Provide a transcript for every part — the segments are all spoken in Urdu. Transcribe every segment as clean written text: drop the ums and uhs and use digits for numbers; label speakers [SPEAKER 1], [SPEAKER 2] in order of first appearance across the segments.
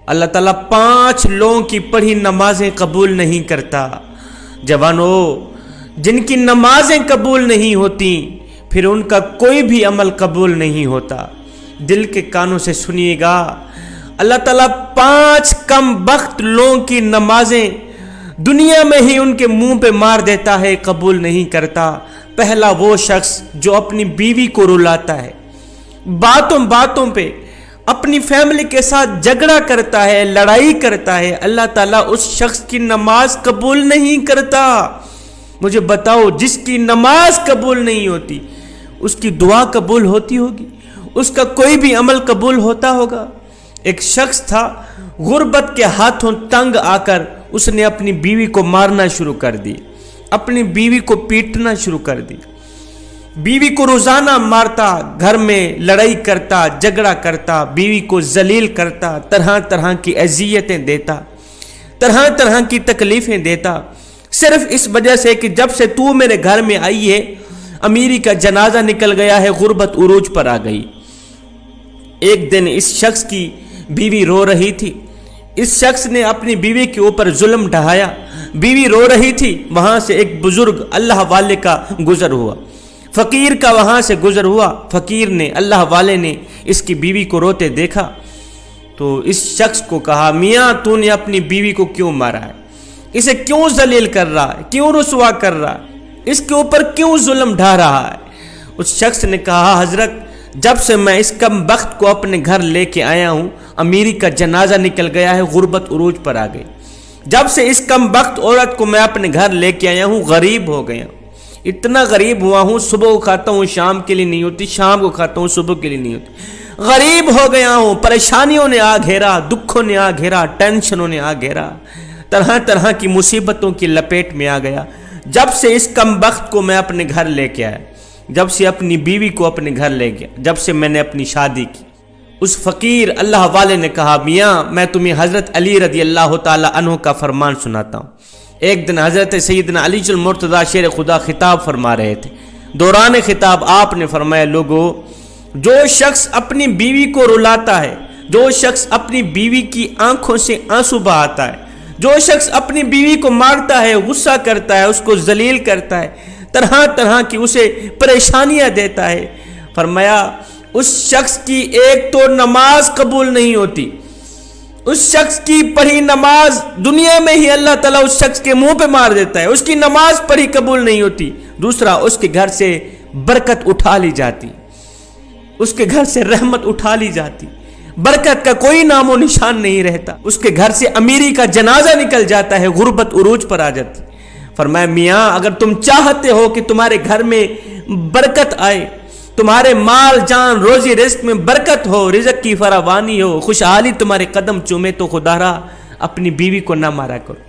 [SPEAKER 1] اللہ تعالیٰ 5 لوگوں کی پڑھی نمازیں قبول نہیں کرتا۔ جوانوں، جن کی نمازیں قبول نہیں ہوتی پھر ان کا کوئی بھی عمل قبول نہیں ہوتا۔ دل کے کانوں سے سنیے گا، اللہ تعالیٰ 5 کم بخت لوگوں کی نمازیں دنیا میں ہی ان کے منہ پہ مار دیتا ہے، قبول نہیں کرتا۔ پہلا وہ شخص جو اپنی بیوی کو رلاتا ہے، باتوں باتوں پہ اپنی فیملی کے ساتھ جھگڑا کرتا ہے، لڑائی کرتا ہے، اللہ تعالیٰ اس شخص کی نماز قبول نہیں کرتا۔ مجھے بتاؤ، جس کی نماز قبول نہیں ہوتی اس کی دعا قبول ہوتی ہوگی؟ اس کا کوئی بھی عمل قبول ہوتا ہوگا؟ ایک شخص تھا، غربت کے ہاتھوں تنگ آ کر اس نے اپنی بیوی کو مارنا شروع کر دی، اپنی بیوی کو پیٹنا شروع کر دی، بیوی کو روزانہ مارتا، گھر میں لڑائی کرتا، جھگڑا کرتا، بیوی کو ذلیل کرتا، طرح طرح کی اذیتیں دیتا، طرح طرح کی تکلیفیں دیتا، صرف اس وجہ سے کہ جب سے تو میرے گھر میں آئی ہے امیری کا جنازہ نکل گیا ہے، غربت عروج پر آ گئی۔ ایک دن اس شخص کی بیوی رو رہی تھی، اس شخص نے اپنی بیوی کے اوپر ظلم ڈھایا، بیوی رو رہی تھی، وہاں سے ایک بزرگ اللہ والے کا گزر ہوا، فقیر کا وہاں سے گزر ہوا، فقیر نے، اللہ والے نے اس کی بیوی کو روتے دیکھا تو اس شخص کو کہا، میاں تو نے اپنی بیوی کو کیوں مارا ہے؟ اسے کیوں ذلیل کر رہا ہے؟ کیوں رسوا کر رہا ہے؟ اس کے اوپر کیوں ظلم ڈھا رہا ہے؟ اس شخص نے کہا، حضرت جب سے میں اس کم بخت کو اپنے گھر لے کے آیا ہوں، امیری کا جنازہ نکل گیا ہے، غربت عروج پر آ گئی، جب سے اس کم بخت عورت کو میں اپنے گھر لے کے آیا ہوں غریب ہو گیا ہوں، اتنا غریب ہوا ہوں، صبح کو کھاتا ہوں شام کے لیے نہیں ہوتی، شام کو کھاتا ہوں صبح کے لیے نہیں ہوتی، غریب ہو گیا ہوں، پریشانیوں نے آ گھیرا، دکھوں نے آ گھیرا، ٹینشنوں نے آ گھیرا، طرح طرح کی مصیبتوں کی لپیٹ میں آ گیا۔ جب سے اس کم بخت کو میں اپنے گھر لے کے آیا، جب سے اپنی بیوی کو اپنے گھر لے گیا، جب سے میں نے اپنی شادی کی۔ اس فقیر اللہ والے نے کہا، میاں میں تمہیں حضرت علی رضی اللہ تعالی عنہ کا فرمان سناتا ہوں۔ ایک دن حضرت سیدنا علی المرتضیٰ شیر خدا خطاب فرما رہے تھے، دوران خطاب آپ نے فرمایا، لوگو جو شخص اپنی بیوی کو رلاتا ہے، جو شخص اپنی بیوی کی آنکھوں سے آنسو بہاتا ہے، جو شخص اپنی بیوی کو مارتا ہے، غصہ کرتا ہے، اس کو ذلیل کرتا ہے، طرح طرح کی اسے پریشانیاں دیتا ہے، فرمایا اس شخص کی ایک تو نماز قبول نہیں ہوتی، اس شخص کی پڑھی نماز دنیا میں ہی اللہ تعالیٰ اس شخص کے منہ پہ مار دیتا ہے، اس کی نماز پڑھی قبول نہیں ہوتی، دوسرا اس کے گھر سے برکت اٹھا لی جاتی، اس کے گھر سے رحمت اٹھا لی جاتی، برکت کا کوئی نام و نشان نہیں رہتا، اس کے گھر سے امیری کا جنازہ نکل جاتا ہے، غربت عروج پر آ جاتی۔ فرمایا، میاں اگر تم چاہتے ہو کہ تمہارے گھر میں برکت آئے، تمہارے مال جان روزی رزق میں برکت ہو، رزق کی فراوانی ہو، خوشحالی تمہارے قدم چومے، تو خدا را اپنی بیوی کو نہ مارا کرو،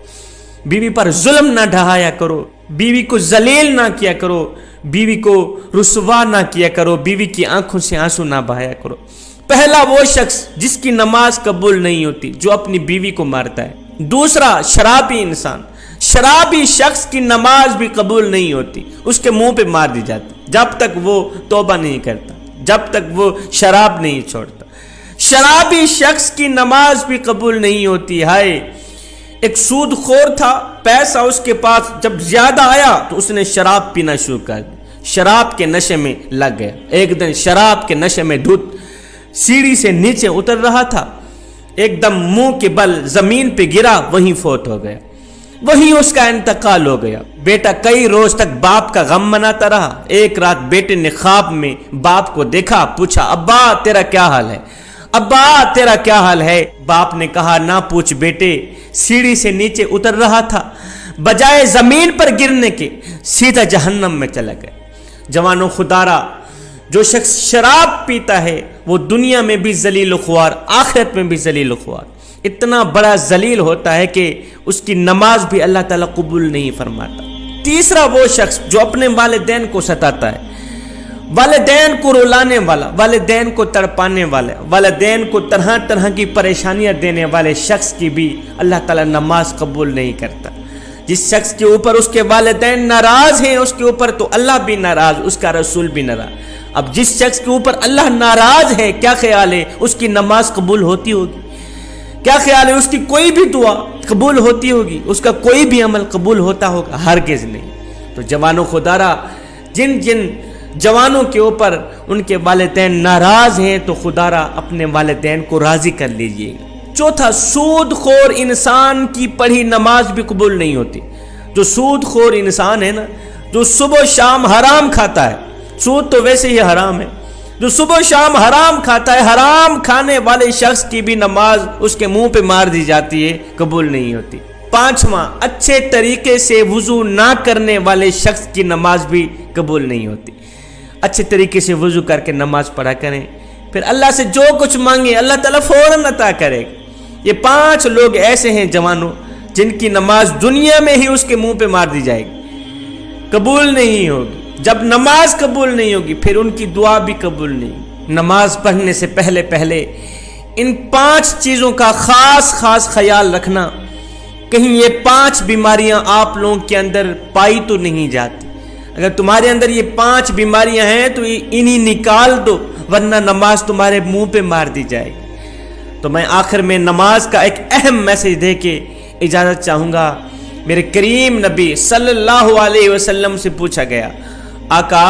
[SPEAKER 1] بیوی پر ظلم نہ ڈھایا کرو، بیوی کو ذلیل نہ کیا کرو، بیوی کو رسوا نہ کیا کرو، بیوی کی آنکھوں سے آنسو نہ بہایا کرو۔ پہلا وہ شخص جس کی نماز قبول نہیں ہوتی، جو اپنی بیوی کو مارتا ہے۔ دوسرا شرابی انسان، شرابی شخص کی نماز بھی قبول نہیں ہوتی، اس کے منہ پہ مار دی جاتی جب تک وہ توبہ نہیں کرتا، جب تک وہ شراب نہیں چھوڑتا۔ شرابی شخص کی نماز بھی قبول نہیں ہوتی۔ ہائے، ایک سود خور تھا، پیسہ اس کے پاس جب زیادہ آیا تو اس نے شراب پینا شروع کر دی، شراب کے نشے میں لگ گیا۔ ایک دن شراب کے نشے میں دھت سیڑھی سے نیچے اتر رہا تھا، ایک دم منہ کے بل زمین پہ گرا، وہیں فوت ہو گیا، وہیں اس کا انتقال ہو گیا۔ بیٹا کئی روز تک باپ کا غم مناتا رہا۔ ایک رات بیٹے نے خواب میں باپ کو دیکھا، پوچھا، ابا تیرا کیا حال ہے؟ ابا تیرا کیا حال ہے؟ باپ نے کہا، نہ پوچھ بیٹے، سیڑھی سے نیچے اتر رہا تھا، بجائے زمین پر گرنے کے سیدھا جہنم میں چلا گیا۔ جوانوں، خدارا جو شخص شراب پیتا ہے وہ دنیا میں بھی ذلیل و خوار، آخرت میں بھی ذلیل و خوار، اتنا بڑا ذلیل ہوتا ہے کہ اس کی نماز بھی اللہ تعالیٰ قبول نہیں فرماتا۔ تیسرا وہ شخص جو اپنے والدین کو ستاتا ہے، والدین کو رلانے والا، والدین کو تڑپانے والا، والدین کو طرح طرح کی پریشانیاں دینے والے شخص کی بھی اللہ تعالیٰ نماز قبول نہیں کرتا۔ جس شخص کے اوپر اس کے والدین ناراض ہیں، اس کے اوپر تو اللہ بھی ناراض، اس کا رسول بھی ناراض۔ اب جس شخص کے اوپر اللہ ناراض ہے، کیا خیال ہے اس کی نماز قبول ہوتی ہوگی؟ کیا خیال ہے اس کی کوئی بھی دعا قبول ہوتی ہوگی؟ اس کا کوئی بھی عمل قبول ہوتا ہوگا؟ ہرگز نہیں۔ تو جوانوں خدارا، جن جن جوانوں کے اوپر ان کے والدین ناراض ہیں تو خدارا اپنے والدین کو راضی کر لیجئے۔ چوتھا، سود خور انسان کی پڑھی نماز بھی قبول نہیں ہوتی۔ جو سود خور انسان ہے نا، جو صبح و شام حرام کھاتا ہے، سود تو ویسے ہی حرام ہے، جو صبح و شام حرام کھاتا ہے، حرام کھانے والے شخص کی بھی نماز اس کے منہ پہ مار دی جاتی ہے، قبول نہیں ہوتی۔ پانچواں، اچھے طریقے سے وضو نہ کرنے والے شخص کی نماز بھی قبول نہیں ہوتی۔ اچھے طریقے سے وضو کر کے نماز پڑھا کریں، پھر اللہ سے جو کچھ مانگے اللہ تعالیٰ فوراً عطا کرے گا۔ یہ 5 لوگ ایسے ہیں جوانوں جن کی نماز دنیا میں ہی اس کے منہ پہ مار دی جائے گی، قبول نہیں ہوگی۔ جب نماز قبول نہیں ہوگی پھر ان کی دعا بھی قبول نہیں۔ نماز پڑھنے سے پہلے ان 5 چیزوں کا خاص خیال رکھنا، کہیں یہ 5 بیماریاں آپ لوگوں کے اندر پائی تو نہیں جاتی۔ اگر تمہارے اندر یہ 5 بیماریاں ہیں تو انہی نکال دو، ورنہ نماز تمہارے منہ پہ مار دی جائے گی۔ تو میں آخر میں نماز کا ایک اہم میسج دے کے اجازت چاہوں گا۔ میرے کریم نبی صلی اللہ علیہ وسلم سے پوچھا گیا، آقا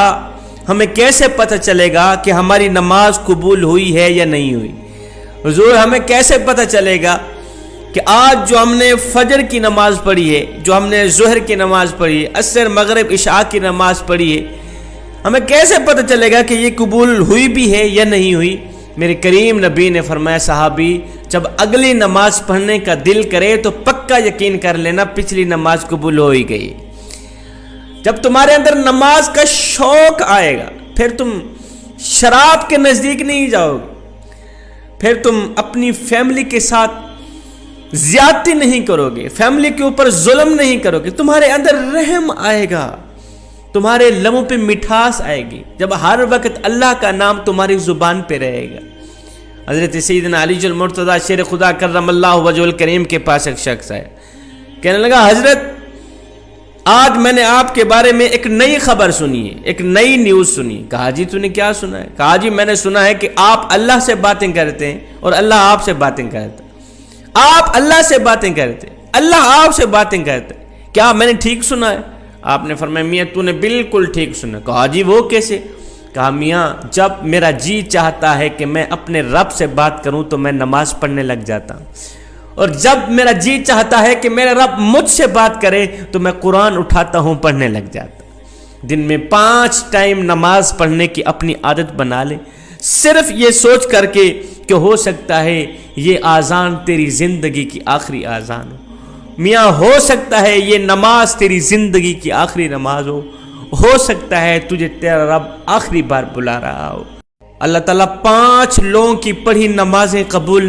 [SPEAKER 1] ہمیں کیسے پتہ چلے گا کہ ہماری نماز قبول ہوئی ہے یا نہیں ہوئی؟ حضور ہمیں کیسے پتہ چلے گا کہ آج جو ہم نے فجر کی نماز پڑھی ہے، جو ہم نے ظہر کی نماز پڑھی ہے، عصر مغرب عشاء کی نماز پڑھی ہے، ہمیں کیسے پتہ چلے گا کہ یہ قبول ہوئی بھی ہے یا نہیں ہوئی؟ میرے کریم نبی نے فرمایا، صحابی جب اگلی نماز پڑھنے کا دل کرے تو پکا یقین کر لینا پچھلی نماز قبول ہو ہی گئی۔ جب تمہارے اندر نماز کا شوق آئے گا پھر تم شراب کے نزدیک نہیں جاؤ گے، پھر تم اپنی فیملی کے ساتھ زیادتی نہیں کرو گے، فیملی کے اوپر ظلم نہیں کرو گے، تمہارے اندر رحم آئے گا، تمہارے لبوں پہ مٹھاس آئے گی جب ہر وقت اللہ کا نام تمہاری زبان پہ رہے گا۔ حضرت سیدنا علی المرتضیٰ شیر خدا کرم اللہ وجہ الکریم کے پاس ایک شخص آیا، کہنے لگا، حضرت آج میں نے آپ کے بارے میں ایک نئی خبر سنی ہے، ایک نئی نیوز سنی ہے۔ کہا جی تو نے کیا سنا ہے؟ کہا جی میں نے سنا ہے کہ آپ اللہ سے باتیں کرتے ہیں اور اللہ آپ سے باتیں کرتا ہے۔ آپ اللہ سے باتیں کرتے ہیں، اللہ آپ سے باتیں کرتے ہیں، کیا میں نے ٹھیک سنا ہے؟ آپ نے فرمایا، میاں تو نے بالکل ٹھیک سنا۔ کہا جی وہ کیسے؟ کہا میاں جب میرا جی چاہتا ہے کہ میں اپنے رب سے بات کروں تو میں نماز پڑھنے لگ جاتا ہوں، اور جب میرا جی چاہتا ہے کہ میرا رب مجھ سے بات کرے تو میں قرآن اٹھاتا ہوں، پڑھنے لگ جاتا ہوں۔ دن میں 5 ٹائم نماز پڑھنے کی اپنی عادت بنا لے، صرف یہ سوچ کر کے کہ ہو سکتا ہے یہ آذان تیری زندگی کی آخری آذان ہو، میاں ہو سکتا ہے یہ نماز تیری زندگی کی آخری نماز ہو سکتا ہے تجھے تیرا رب آخری بار بلا رہا ہو۔ اللہ تعالیٰ 5 لوگوں کی پڑھی نمازیں قبول